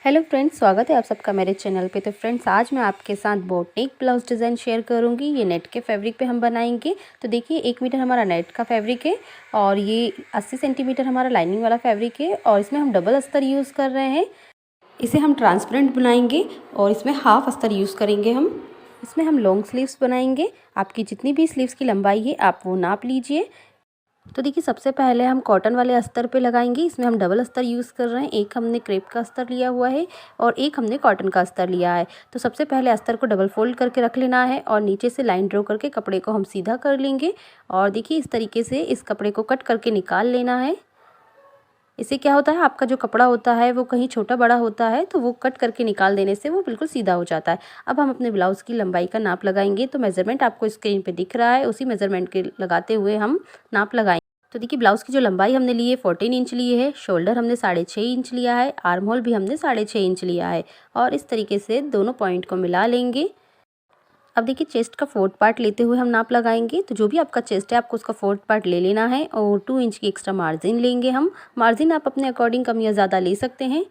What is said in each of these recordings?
Hello friends, स्वागत है आप सबका मेरे चैनल पे। तो फ्रेंड्स, आज मैं आपके साथ बोटनिक ब्लाउज डिज़ाइन शेयर करूंगी। ये नेट के फैब्रिक पे हम बनाएंगे। तो देखिए, 1 मीटर हमारा नेट का फैब्रिक है और ये 80 सेंटीमीटर हमारा लाइनिंग वाला फैब्रिक है और इसमें हम डबल अस्तर यूज़ कर रहे हैं। इसे हम ट्रांसपेरेंट बनाएंगे और इसमें हाफ अस्तर यूज़ करेंगे हम। इसमें हम लॉन्ग स्लीव्स बनाएंगे। आपकी जितनी भी स्लीव्स की लंबाई है आप वो नाप लीजिए। तो देखिए, सबसे पहले हम कॉटन वाले अस्तर पे लगाएंगे। इसमें हम डबल अस्तर यूज़ कर रहे हैं। एक हमने क्रेप का अस्तर लिया हुआ है और एक हमने कॉटन का अस्तर लिया है। तो सबसे पहले अस्तर को डबल फोल्ड करके रख लेना है और नीचे से लाइन ड्रॉ करके कपड़े को हम सीधा कर लेंगे। और देखिए, इस तरीके से इस कपड़े को कट करके निकाल लेना है। इससे क्या होता है, आपका जो कपड़ा होता है वो कहीं छोटा बड़ा होता है तो वो कट करके निकाल देने से वो बिल्कुल सीधा हो जाता है। अब हम अपने ब्लाउज़ की लंबाई का नाप लगाएंगे। तो मेज़रमेंट आपको स्क्रीन पे दिख रहा है, उसी मेज़रमेंट के लगाते हुए हम नाप लगाएंगे। तो देखिए, ब्लाउज़ की जो लंबाई हमने ली है 14 इंच ली है। शोल्डर हमने 6.5 इंच लिया है। आर्म होल भी हमने 6.5 इंच लिया है और इस तरीके से दोनों पॉइंट को मिला लेंगे। अब देखिए, चेस्ट का 4th पार्ट लेते हुए हम नाप लगाएंगे। तो जो भी आपका चेस्ट है आपको उसका 4th पार्ट ले लेना है और 2 इंच की एक्स्ट्रा मार्जिन लेंगे हम। मार्जिन आप अपने अकॉर्डिंग कम या ज़्यादा ले सकते हैं।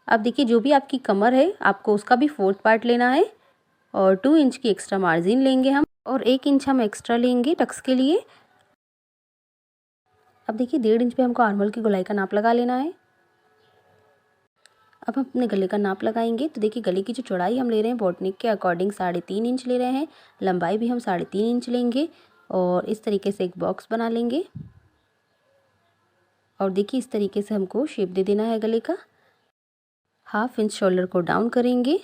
अब देखिए, जो भी आपकी कमर है आपको उसका भी 4th पार्ट लेना है और 2 इंच की एक्स्ट्रा मार्जिन लेंगे हम और 1 इंच हम एक्स्ट्रा लेंगे टक्स के लिए। अब देखिए, 1.5 इंच पे हमको आर्म होल की गोलाई का नाप लगा लेना है। अब हम अपने गले का नाप लगाएंगे। तो देखिए, गले की जो चौड़ाई हम ले रहे हैं बोटनिक के अकॉर्डिंग 3.5 इंच ले रहे हैं। लंबाई भी हम 3.5 इंच लेंगे और इस तरीके से एक बॉक्स बना लेंगे। और देखिए, इस तरीके से हमको शेप दे देना है गले का। 1/2 इंच शोल्डर को डाउन करेंगे।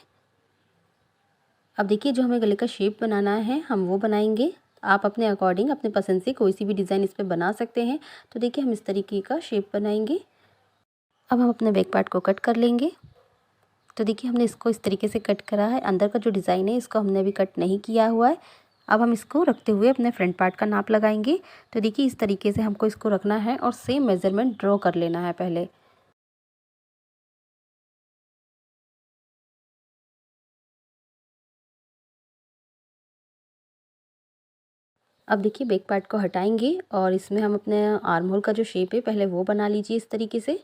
अब देखिए, जो हमें गले का शेप बनाना है हम वो बनाएंगे। आप अपने अकॉर्डिंग अपने पसंद से कोई सी भी डिज़ाइन इस पर बना सकते हैं। तो देखिए, हम इस तरीके का शेप बनाएंगे। अब हम अपने बैक पार्ट को कट कर लेंगे। तो देखिए, हमने इसको इस तरीके से कट करा है। अंदर का जो डिज़ाइन है इसको हमने अभी कट नहीं किया हुआ है। अब हम इसको रखते हुए अपने फ्रंट पार्ट का नाप लगाएंगे। तो देखिए, इस तरीके से हमको इसको रखना है और सेम मेज़रमेंट ड्रॉ कर लेना है पहले। अब देखिए, बैक पार्ट को हटाएंगे और इसमें हम अपने आर्म होल का जो शेप है पहले वो बना लीजिए इस तरीके से।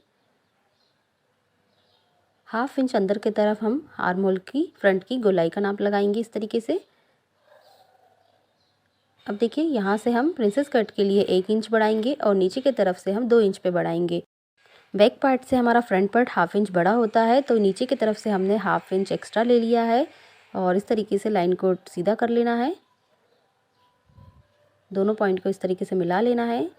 1/2 इंच अंदर की तरफ हम आर्म होल की फ्रंट की गोलाई का नाप लगाएंगे इस तरीके से। अब देखिए, यहाँ से हम प्रिंसेस कट के लिए 1 इंच बढ़ाएंगे और नीचे की तरफ से हम 2 इंच पे बढ़ाएंगे। बैक पार्ट से हमारा फ्रंट पार्ट 1/2 इंच बड़ा होता है तो नीचे की तरफ से हमने 1/2 इंच एक्स्ट्रा ले लिया है और इस तरीके से लाइन को सीधा कर लेना है। दोनों पॉइंट को इस तरीके से मिला लेना है।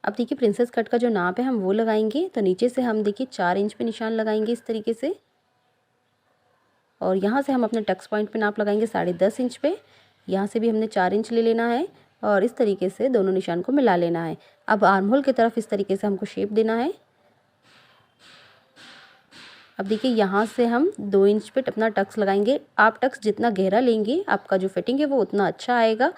अब देखिए, प्रिंसेस कट का जो नाप है हम वो लगाएंगे। तो नीचे से हम देखिए 4 इंच पे निशान लगाएंगे इस तरीके से और यहाँ से हम अपने टक्स पॉइंट पे नाप लगाएंगे 10.5 इंच पे। यहाँ से भी हमने 4 इंच ले लेना है और इस तरीके से दोनों निशान को मिला लेना है। अब आर्म होल की तरफ इस तरीके से हमको शेप देना है। अब देखिए, यहाँ से हम 2 इंच पे अपना टक्स लगाएंगे। आप टक्स जितना गहरा लेंगे आपका जो फिटिंग है वो उतना अच्छा आएगा।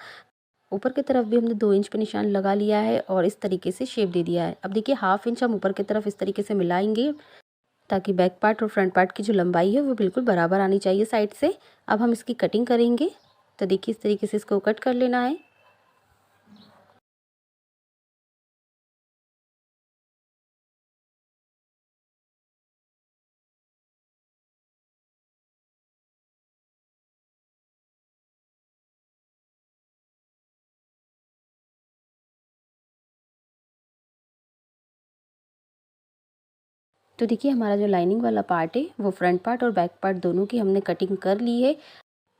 ऊपर की तरफ भी हमने 2 इंच पे निशान लगा लिया है और इस तरीके से शेप दे दिया है। अब देखिए, 1/2 इंच हम ऊपर की तरफ इस तरीके से मिलाएंगे ताकि बैक पार्ट और फ्रंट पार्ट की जो लंबाई है वो बिल्कुल बराबर आनी चाहिए साइड से। अब हम इसकी कटिंग करेंगे। तो देखिए, इस तरीके से इसको कट कर लेना है। तो देखिए, हमारा जो लाइनिंग वाला पार्ट है वो फ्रंट पार्ट और बैक पार्ट दोनों की हमने कटिंग कर ली है।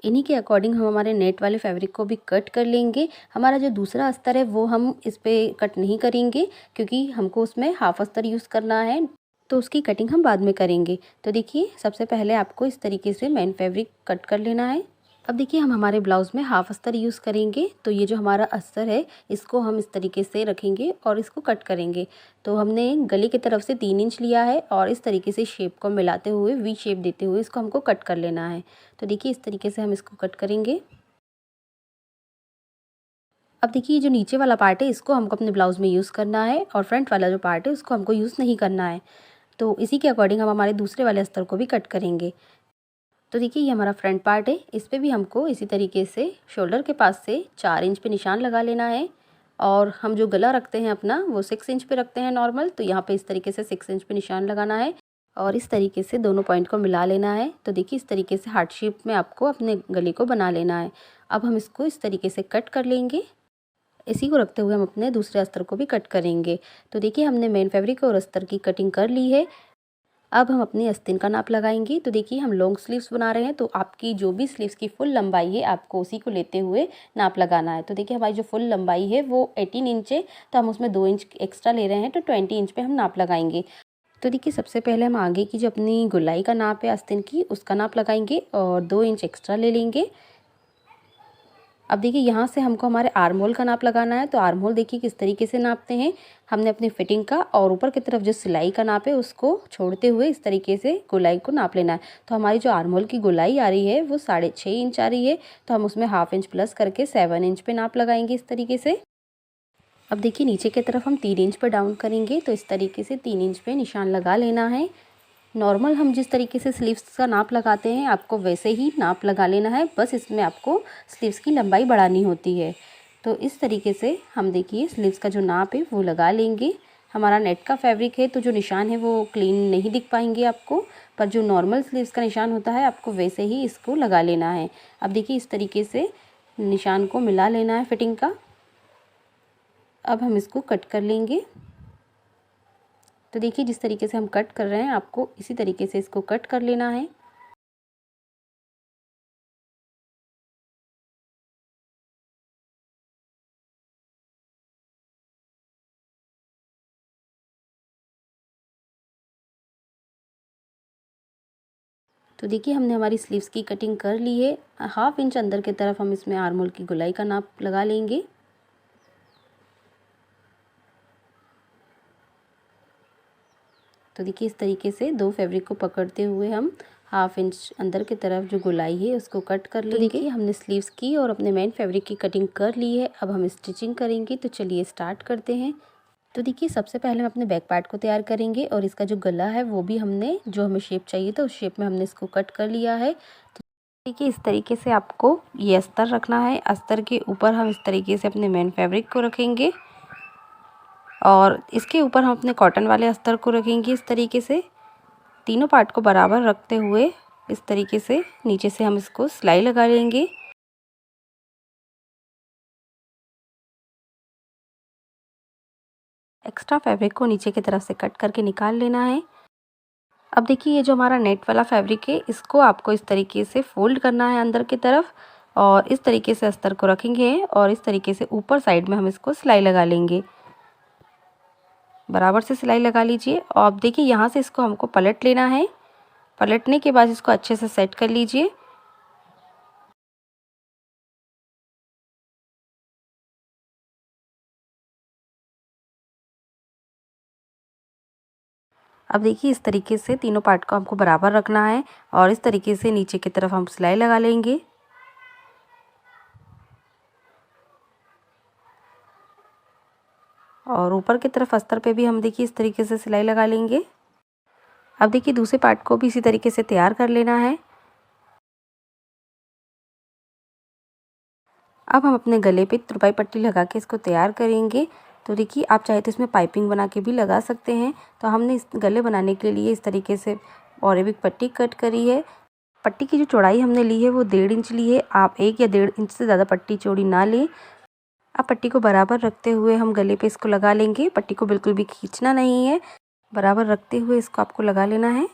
इन्हीं के अकॉर्डिंग हम हमारे नेट वाले फैब्रिक को भी कट कर लेंगे। हमारा जो दूसरा अस्तर है वो हम इस पे कट नहीं करेंगे क्योंकि हमको उसमें हाफ अस्तर यूज़ करना है, तो उसकी कटिंग हम बाद में करेंगे। तो देखिए, सबसे पहले आपको इस तरीके से मेन फैब्रिक कट कर लेना है। अब देखिए, हम हमारे ब्लाउज़ में हाफ अस्तर यूज़ करेंगे। तो ये जो हमारा अस्तर है इसको हम इस तरीके से रखेंगे और इसको कट करेंगे। तो हमने गले की तरफ से 3 इंच लिया है और इस तरीके से शेप को मिलाते हुए वी शेप देते हुए इसको हमको कट कर लेना है। तो देखिए, इस तरीके से हम इसको कट करेंगे। अब देखिए, जो नीचे वाला पार्ट है इसको हमको अपने ब्लाउज़ में यूज़ करना है और फ्रंट वाला जो पार्ट है उसको हमको यूज़ नहीं करना है। तो इसी के अकॉर्डिंग हम हमारे दूसरे वाले अस्तर को भी कट करेंगे। तो देखिए, ये हमारा फ्रंट पार्ट है। इस पे भी हमको इसी तरीके से शोल्डर के पास से 4 इंच पे निशान लगा लेना है और हम जो गला रखते हैं अपना वो 6 इंच पे रखते हैं नॉर्मल। तो यहाँ पे इस तरीके से 6 इंच पे निशान लगाना है और इस तरीके से दोनों पॉइंट को मिला लेना है। तो देखिए इस तरीके से हार्ट शेप में आपको अपने गले को बना लेना है। अब हम इसको इस तरीके से कट कर लेंगे। इसी को रखते हुए हम अपने दूसरे अस्तर को भी कट करेंगे। तो देखिए हमने मेन फैब्रिक और अस्तर की कटिंग कर ली है। अब हम अपनी आस्तीन का नाप लगाएंगे। तो देखिए हम लॉन्ग स्लीव्स बना रहे हैं, तो आपकी जो भी स्लीव्स की फुल लंबाई है आपको उसी को लेते हुए नाप लगाना है। तो देखिए हमारी जो फुल लंबाई है वो 18 इंच है, तो हम उसमें 2 इंच एक्स्ट्रा ले रहे हैं, तो 20 इंच पे हम नाप लगाएंगे। तो देखिए सबसे पहले हम आगे की जो अपनी गोलाई का नाप है आस्तीन की उसका नाप लगाएंगे और 2 इंच एक्स्ट्रा ले लेंगे। अब देखिए यहाँ से हमको हमारे आर्म होल का नाप लगाना है। तो आर्म होल देखिए किस तरीके से नापते हैं। हमने अपनी फिटिंग का और ऊपर की तरफ जो सिलाई का नाप है उसको छोड़ते हुए इस तरीके से गोलाई को नाप लेना है। तो हमारी जो आर्म होल की गोलाई आ रही है वो 6.5 इंच आ रही है, तो हम उसमें हाफ इंच प्लस करके 7 इंच पे नाप लगाएंगे इस तरीके से। अब देखिए नीचे की तरफ हम 3 इंच पर डाउन करेंगे, तो इस तरीके से 3 इंच पे निशान लगा लेना है। नॉर्मल हम जिस तरीके से स्लीव्स का नाप लगाते हैं आपको वैसे ही नाप लगा लेना है, बस इसमें आपको स्लीव्स की लंबाई बढ़ानी होती है। तो इस तरीके से हम देखिए स्लीव्स का जो नाप है वो लगा लेंगे। हमारा नेट का फैब्रिक है तो जो निशान है वो क्लीन नहीं दिख पाएंगे आपको, पर जो नॉर्मल स्लीव्स का निशान होता है आपको वैसे ही इसको लगा लेना है। अब देखिए इस तरीके से निशान को मिला लेना है फिटिंग का। अब हम इसको कट कर लेंगे। तो देखिए जिस तरीके से हम कट कर रहे हैं आपको इसी तरीके से इसको कट कर लेना है। तो देखिए हमने हमारी स्लीव्स की कटिंग कर ली है। हाफ इंच अंदर की तरफ हम इसमें आर्म होल की गोलाई का नाप लगा लेंगे। तो देखिए इस तरीके से दो फैब्रिक को पकड़ते हुए हम हाफ इंच अंदर की तरफ जो गोलाई है उसको कट कर लेंगे। तो देखिए हमने स्लीव्स की और अपने मेन फैब्रिक की कटिंग कर ली है। अब हम स्टिचिंग करेंगे, तो चलिए स्टार्ट करते हैं। तो देखिए सबसे पहले हम अपने बैक पार्ट को तैयार करेंगे और इसका जो गला है वो भी हमने जो हमें शेप चाहिए था उस शेप में हमने इसको कट कर लिया है। तो देखिए इस तरीके से आपको ये अस्तर रखना है। अस्तर के ऊपर हम इस तरीके से अपने मेन फैब्रिक को रखेंगे और इसके ऊपर हम अपने कॉटन वाले अस्तर को रखेंगे इस तरीके से। तीनों पार्ट को बराबर रखते हुए इस तरीके से नीचे से हम इसको सिलाई लगा लेंगे। एक्स्ट्रा फैब्रिक को नीचे की तरफ से कट करके निकाल लेना है। अब देखिए ये जो हमारा नेट वाला फैब्रिक है इसको आपको इस तरीके से फोल्ड करना है अंदर की तरफ और इस तरीके से अस्तर को रखेंगे और इस तरीके से ऊपर साइड में हम इसको सिलाई लगा लेंगे। बराबर से सिलाई लगा लीजिए और अब देखिए यहाँ से इसको हमको पलट लेना है। पलटने के बाद इसको अच्छे से सेट कर लीजिए। अब देखिए इस तरीके से तीनों पार्ट को हमको बराबर रखना है और इस तरीके से नीचे की तरफ हम सिलाई लगा लेंगे। और ऊपर की तरफ अस्तर पे भी हम देखिए इस तरीके से सिलाई लगा लेंगे। अब देखिए दूसरे पार्ट को भी इसी तरीके से तैयार कर लेना है। अब हम अपने गले पे तुरपाई पट्टी लगा के इसको तैयार करेंगे। तो देखिए आप चाहे तो इसमें पाइपिंग बना के भी लगा सकते हैं। तो हमने इस गले बनाने के लिए इस तरीके से ऑरेबिक पट्टी कट करी है। पट्टी की जो चौड़ाई हमने ली है वो 1.5 इंच ली है। आप 1 या 1.5 इंच से ज़्यादा पट्टी चौड़ी ना लें। अब पट्टी को बराबर रखते हुए हम गले पे इसको लगा लेंगे। पट्टी को बिल्कुल भी खींचना नहीं है, बराबर रखते हुए इसको आपको लगा लेना है।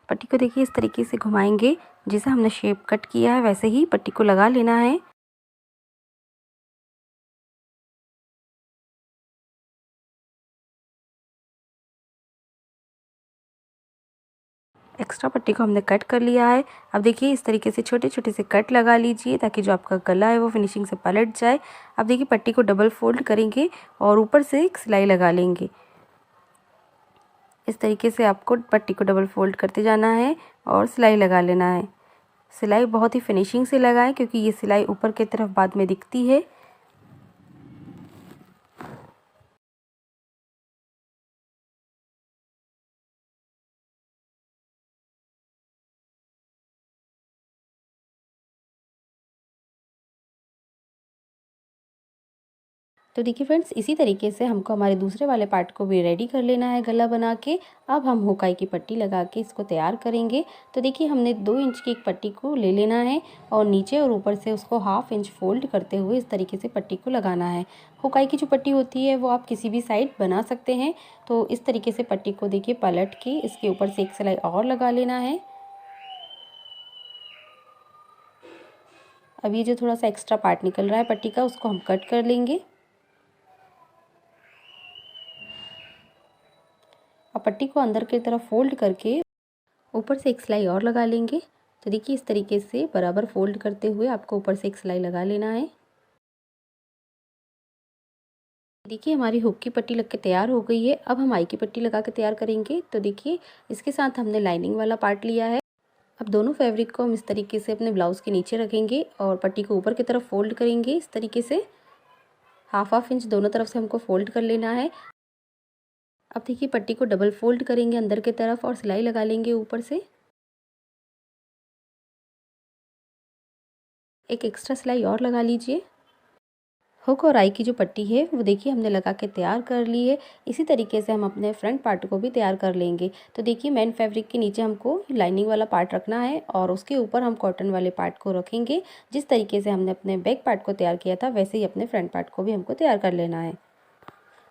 पट्टी को देखिए इस तरीके से घुमाएंगे, जैसा हमने शेप कट किया है वैसे ही पट्टी को लगा लेना है। एक्स्ट्रा पट्टी को हमने कट कर लिया है। अब देखिए इस तरीके से छोटे छोटे से कट लगा लीजिए ताकि जो आपका गला है वो फिनिशिंग से पलट जाए। अब देखिए पट्टी को डबल फोल्ड करेंगे और ऊपर से एक सिलाई लगा लेंगे। इस तरीके से आपको पट्टी को डबल फोल्ड करते जाना है और सिलाई लगा लेना है। सिलाई बहुत ही फिनिशिंग से लगाएं क्योंकि ये सिलाई ऊपर की तरफ बाद में दिखती है। तो देखिए फ्रेंड्स, इसी तरीके से हमको हमारे दूसरे वाले पार्ट को भी रेडी कर लेना है गला बना के। अब हम हुकाई की पट्टी लगा के इसको तैयार करेंगे। तो देखिए हमने 2 इंच की एक पट्टी को ले लेना है और नीचे और ऊपर से उसको 1/2 इंच फोल्ड करते हुए इस तरीके से पट्टी को लगाना है। हुकाई की जो पट्टी होती है वो आप किसी भी साइड बना सकते हैं। तो इस तरीके से पट्टी को देखिए पलट के इसके ऊपर से एक सिलाई और लगा लेना है। अब ये जो थोड़ा सा एक्स्ट्रा पार्ट निकल रहा है पट्टी का, उसको हम कट कर लेंगे। अब पट्टी को अंदर की तरफ फोल्ड करके ऊपर से एक सिलाई और लगा लेंगे। तो देखिए इस तरीके से बराबर फोल्ड करते हुए आपको ऊपर से एक सिलाई लगा लेना है। देखिए हमारी हुक की पट्टी लग के तैयार हो गई है। अब हम आई की पट्टी लगा के तैयार करेंगे। तो देखिए इसके साथ हमने लाइनिंग वाला पार्ट लिया है। अब दोनों फैब्रिक को हम इस तरीके से अपने ब्लाउज के नीचे रखेंगे और पट्टी को ऊपर की तरफ फोल्ड करेंगे। इस तरीके से 1/2 इंच दोनों तरफ से हमको फोल्ड कर लेना है। अब देखिए पट्टी को डबल फोल्ड करेंगे अंदर की तरफ और सिलाई लगा लेंगे ऊपर से। एक एक्स्ट्रा सिलाई और लगा लीजिए। हुक और आई की जो पट्टी है वो देखिए हमने लगा के तैयार कर ली है। इसी तरीके से हम अपने फ्रंट पार्ट को भी तैयार कर लेंगे। तो देखिए मेन फैब्रिक के नीचे हमको लाइनिंग वाला पार्ट रखना है और उसके ऊपर हम कॉटन वाले पार्ट को रखेंगे। जिस तरीके से हमने अपने बैक पार्ट को तैयार किया था वैसे ही अपने फ्रंट पार्ट को भी हमको तैयार कर लेना है।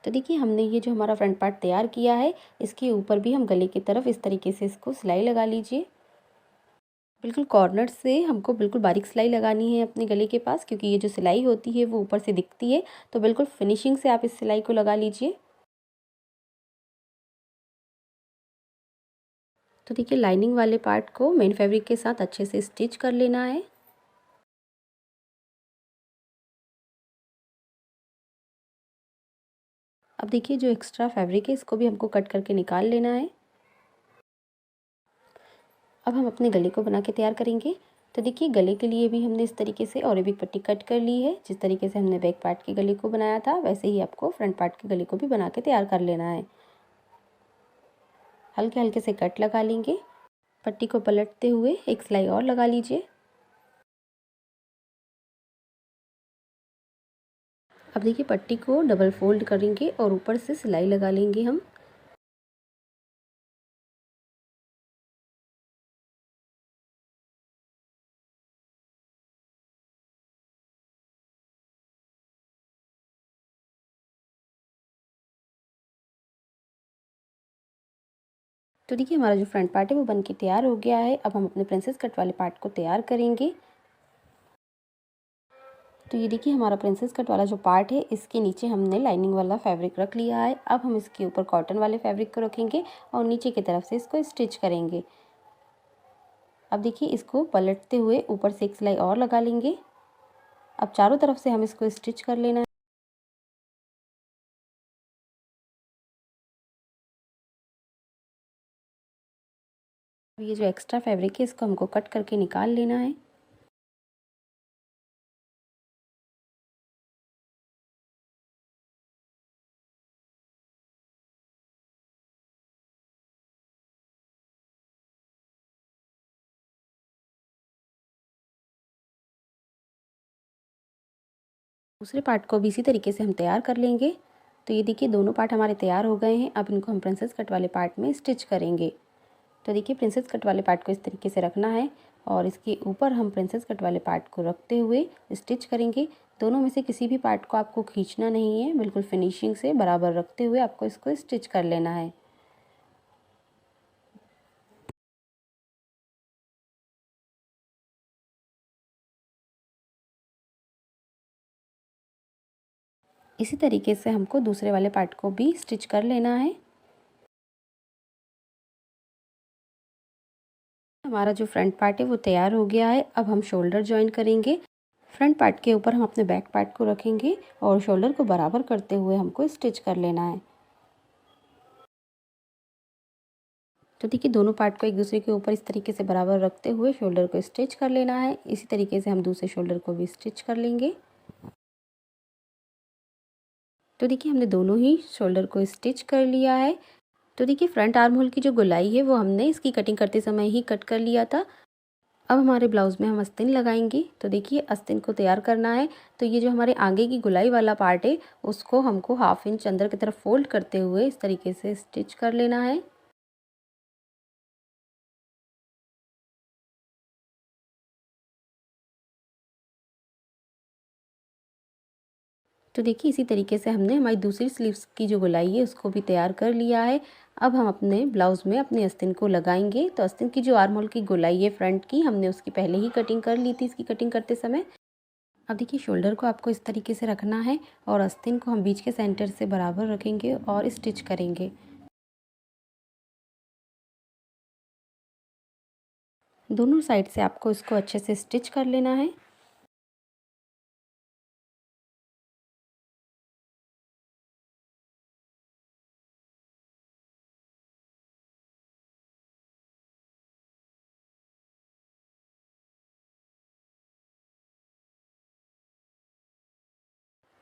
तो देखिए हमने ये जो हमारा फ्रंट पार्ट तैयार किया है इसके ऊपर भी हम गले की तरफ इस तरीके से इसको सिलाई लगा लीजिए। बिल्कुल कॉर्नर से हमको बिल्कुल बारीक सिलाई लगानी है अपने गले के पास, क्योंकि ये जो सिलाई होती है वो ऊपर से दिखती है। तो बिल्कुल फिनिशिंग से आप इस सिलाई को लगा लीजिए। तो देखिए लाइनिंग वाले पार्ट को मेन फैब्रिक के साथ अच्छे से स्टिच कर लेना है। अब देखिए जो एक्स्ट्रा फैब्रिक है इसको भी हमको कट करके निकाल लेना है। अब हम अपने गले को बना के तैयार करेंगे। तो देखिए गले के लिए भी हमने इस तरीके से और एक पट्टी कट कर ली है। जिस तरीके से हमने बैक पार्ट के गले को बनाया था वैसे ही आपको फ्रंट पार्ट के गले को भी बना के तैयार कर लेना है। हल्के हल्के से कट लगा लेंगे। पट्टी को पलटते हुए एक सिलाई और लगा लीजिए। अब देखिए पट्टी को डबल फोल्ड करेंगे और ऊपर से सिलाई लगा लेंगे हम। तो देखिए हमारा जो फ्रंट पार्ट है वो बन के तैयार हो गया है। अब हम अपने प्रिंसेस कट वाले पार्ट को तैयार करेंगे। तो ये देखिए हमारा प्रिंसेस कट वाला जो पार्ट है इसके नीचे हमने लाइनिंग वाला फैब्रिक रख लिया है। अब हम इसके ऊपर कॉटन वाले फैब्रिक को रखेंगे और नीचे की तरफ से इसको स्टिच करेंगे। अब देखिए इसको पलटते हुए ऊपर से एक सिलाई और लगा लेंगे। अब चारों तरफ से हम इसको स्टिच कर लेना है। ये जो एक्स्ट्रा फैब्रिक है इसको हमको कट करके निकाल लेना है। दूसरे पार्ट को भी इसी तरीके से हम तैयार कर लेंगे। तो ये देखिए दोनों पार्ट हमारे तैयार हो गए हैं। अब इनको हम प्रिंसेस कट वाले पार्ट में स्टिच करेंगे। तो देखिए प्रिंसेस कट वाले पार्ट को इस तरीके से रखना है और इसके ऊपर हम प्रिंसेस कट वाले पार्ट को रखते हुए स्टिच करेंगे। दोनों में से किसी भी पार्ट को आपको खींचना नहीं है, बिल्कुल फिनिशिंग से बराबर रखते हुए आपको इसको स्टिच कर लेना है। इसी तरीके से हमको दूसरे वाले पार्ट को भी स्टिच कर लेना है। हमारा जो फ्रंट पार्ट है वो तैयार हो गया है। अब हम शोल्डर जॉइन करेंगे। फ्रंट पार्ट के ऊपर हम अपने बैक पार्ट को रखेंगे और शोल्डर को बराबर करते हुए हमको स्टिच कर लेना है। तो देखिए दोनों पार्ट को एक दूसरे के ऊपर इस तरीके से बराबर रखते हुए शोल्डर को स्टिच कर लेना है। इसी तरीके से हम दूसरे शोल्डर को भी स्टिच कर लेंगे। तो देखिए हमने दोनों ही शोल्डर को स्टिच कर लिया है। तो देखिए फ्रंट आर्म होल की जो गोलाई है वो हमने इसकी कटिंग करते समय ही कट कर लिया था। अब हमारे ब्लाउज़ में हम आस्तीन लगाएंगे। तो देखिए आस्तीन को तैयार करना है। तो ये जो हमारे आगे की गोलाई वाला पार्ट है उसको हमको 1/2 इंच अंदर की तरफ फोल्ड करते हुए इस तरीके से स्टिच कर लेना है। तो देखिए इसी तरीके से हमने हमारी दूसरी स्लीव्स की जो गोलाई है उसको भी तैयार कर लिया है। अब हम अपने ब्लाउज़ में अपने आस्तीन को लगाएंगे। तो आस्तीन की जो आर्म होल की गोलाई है फ्रंट की, हमने उसकी पहले ही कटिंग कर ली थी इसकी कटिंग करते समय। अब देखिए शोल्डर को आपको इस तरीके से रखना है और आस्तीन को हम बीच के सेंटर से बराबर रखेंगे और स्टिच करेंगे। दोनों साइड से आपको इसको अच्छे से स्टिच कर लेना है।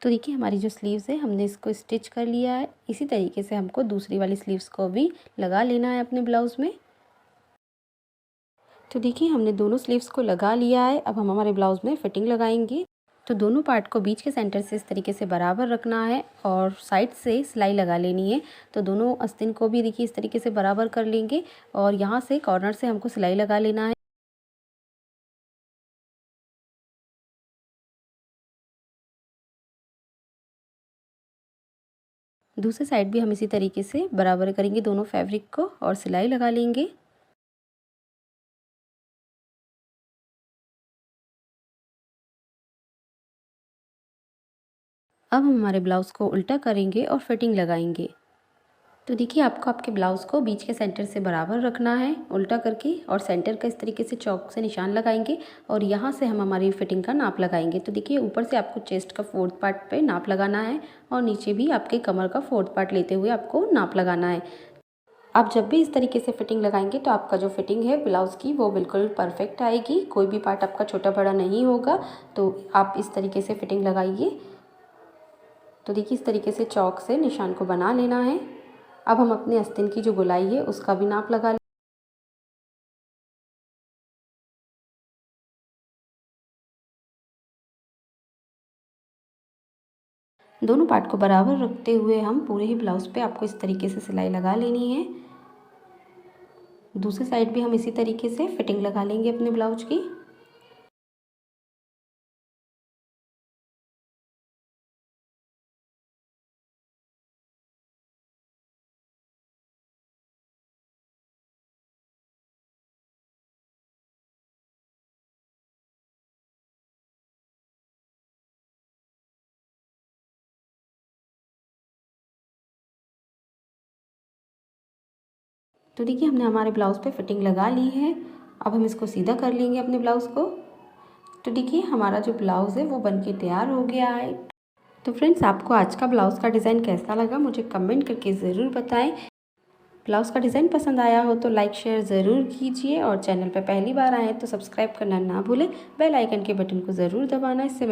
तो देखिए हमारी जो स्लीव्स है हमने इसको स्टिच कर लिया है। इसी तरीके से हमको दूसरी वाली स्लीव्स को भी लगा लेना है अपने ब्लाउज़ में। तो देखिए हमने दोनों स्लीव्स को लगा लिया है। अब हम हमारे ब्लाउज़ में फिटिंग लगाएंगे। तो दोनों पार्ट को बीच के सेंटर से इस तरीके से बराबर रखना है और साइड से सिलाई लगा लेनी है। तो दोनों आस्तीन को भी देखिए इस तरीके से बराबर कर लेंगे और यहाँ से कॉर्नर से हमको सिलाई लगा लेना है। दूसरी साइड भी हम इसी तरीके से बराबर करेंगे दोनों फैब्रिक को और सिलाई लगा लेंगे। अब हम हमारे ब्लाउज़ को उल्टा करेंगे और फिटिंग लगाएंगे। तो देखिए आपको आपके ब्लाउज़ को बीच के सेंटर से बराबर रखना है उल्टा करके और सेंटर का इस तरीके से चौक से निशान लगाएंगे और यहाँ से हम हमारी फिटिंग का नाप लगाएंगे। तो देखिए ऊपर से आपको चेस्ट का 4th पार्ट पे नाप लगाना है और नीचे भी आपके कमर का 4th पार्ट लेते हुए आपको नाप लगाना है। आप जब भी इस तरीके से फिटिंग लगाएंगे तो आपका जो फिटिंग है ब्लाउज़ की वो बिल्कुल परफेक्ट आएगी। कोई भी पार्ट आपका छोटा बड़ा नहीं होगा। तो आप इस तरीके से फिटिंग लगाइए। तो देखिए इस तरीके से चौक से निशान को बना लेना है। अब हम अपने आस्तीन की जो गोलाई है उसका भी नाप लगा लें। दोनों पार्ट को बराबर रखते हुए हम पूरे ही ब्लाउज़ पे आपको इस तरीके से सिलाई लगा लेनी है। दूसरी साइड भी हम इसी तरीके से फिटिंग लगा लेंगे अपने ब्लाउज की। तो देखिए हमने हमारे ब्लाउज़ पे फिटिंग लगा ली है। अब हम इसको सीधा कर लेंगे अपने ब्लाउज़ को। तो देखिए हमारा जो ब्लाउज़ है वो बनके तैयार हो गया है। तो फ्रेंड्स आपको आज का ब्लाउज़ का डिज़ाइन कैसा लगा मुझे कमेंट करके ज़रूर बताएं। ब्लाउज़ का डिज़ाइन पसंद आया हो तो लाइक शेयर ज़रूर कीजिए और चैनल पर पहली बार आए तो सब्सक्राइब करना ना भूलें। बेल आइकन के बटन को ज़रूर दबाना। इससे